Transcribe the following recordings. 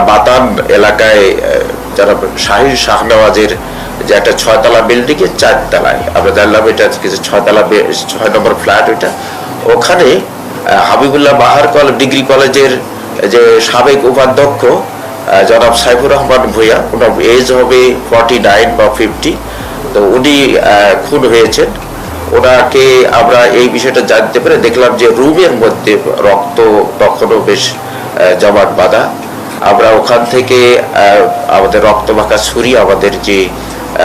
বাতান এলাকায় যারা শাহীন শাহনওয়াজের যে একটা 6 তলা বিল্ডিং এর 4 তলায় আমরা জানলাম এটা কিছু 6 তলা 6 নম্বর ফ্ল্যাট, ওইটা ওখানে হাবিবুল্লাহ বাহার ডিগ্রি কলেজের যে সাবেক উপাধ্যক্ষ জনাব সাইফুর রহমান ভূঁইয়া, ওনার এজ হবে 49 বা 50, তো উনি খুন হয়েছেন। ওনাকে আমরা এই বিষয়টা জানতে পেরে দেখলাম যে রুমের মধ্যে রক্ত তখনও বেশ জমাট বাঁধা। আমরা ওখান থেকে আমাদের রক্তমাখা ছুরি,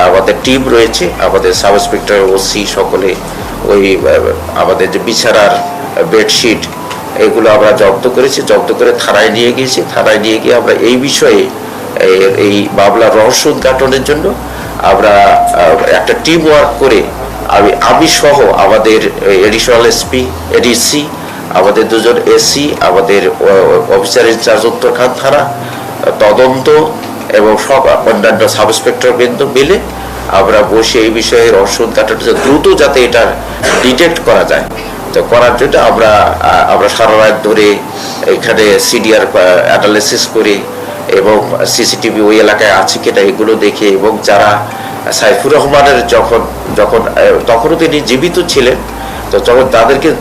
আমাদের টিম রয়েছে, আমাদের সাব ইন্সপেক্টর, ওসি সকলে ওই আমাদের যে বিছানার বেডশিট এগুলো আমরা জব্দ করেছি, জব্দ করে থানায় নিয়ে গিয়েছি। থানায় নিয়ে গিয়ে আমরা এই বিষয়ে এই মামলার রহস্য উদ্ঘাটনের জন্য আমরা একটা টিম ওয়ার্ক করে আমি সহ আমাদের এডিশনাল এসপি, এডিসি, আমাদের 2জন এসি, আমাদের অফিসার ইনচার্জ উত্তরখান থানা, তদন্ত এবং সব অন্যান্য সাব ইন্সপেক্টর বৃন্দ মিলে আমরা বসে এই বিষয়ে রহস্য উদ্ঘাটন দ্রুত যাতে এটা ডিটেক্ট করা যায়, তো করার জন্য আমরা সারা রাত ধরে এখানে সিডিআর অ্যানালিসিস করে এবং সিসিটিভি ওই এলাকায় আছে কিনা এগুলো দেখে, এবং যারা সাইফুর রহমানের তখনও তিনি জীবিত ছিলেন, তো তখন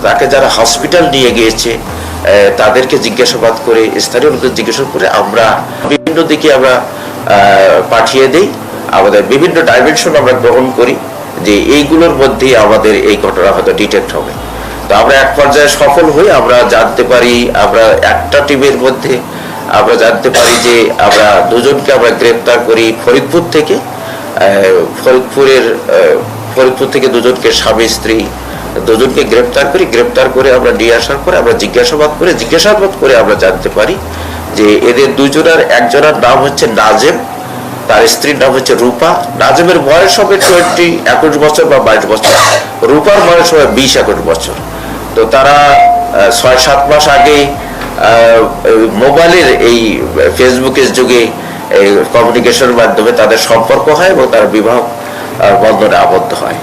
তাকে যারা হসপিটাল নিয়ে গিয়েছে তাদেরকে জিজ্ঞাসাবাদ করে, স্থানীয় লোকদের জিজ্ঞাসা করে আমরা বিভিন্ন দিকে আমরা পাঠিয়ে দিই। আমাদের বিভিন্ন ডাইমেনশন আমরা গ্রহণ করি যে এইগুলোর মধ্যেই আমাদের এই ঘটনা হয়তো ডিটেক্ট হবে। তো আমরা এক পর্যায়ে সফল হই, আমরা জানতে পারি, আমরা একটা টিমের মধ্যে আমরা জানতে পারি যে আমরা 2জনকে আমরা গ্রেপ্তার করি ফরিদপুর থেকে। ফরিদপুর থেকে 2জনকে, স্বামী স্ত্রী 2জনকে গ্রেপ্তার করে আমরা নিয়ে আসার পরে আমরা জিজ্ঞাসাবাদ করে আমরা জানতে পারি যে এদের 2জনের একজনের নাম হচ্ছে নাজেম, তার স্ত্রীর নাম হচ্ছে রূপা। নাজেমের বয়স হবে 21 বছর বা 22 বছর, রূপার বয়স হবে 20-21 বছর। তো তারা 6-7 মাস আগে মোবাইলের এই ফেসবুকের যুগে কমিউনিকেশনের মাধ্যমে তাদের সম্পর্ক হয় এবং তারা বিবাহ বন্ধনে আবদ্ধ হয়।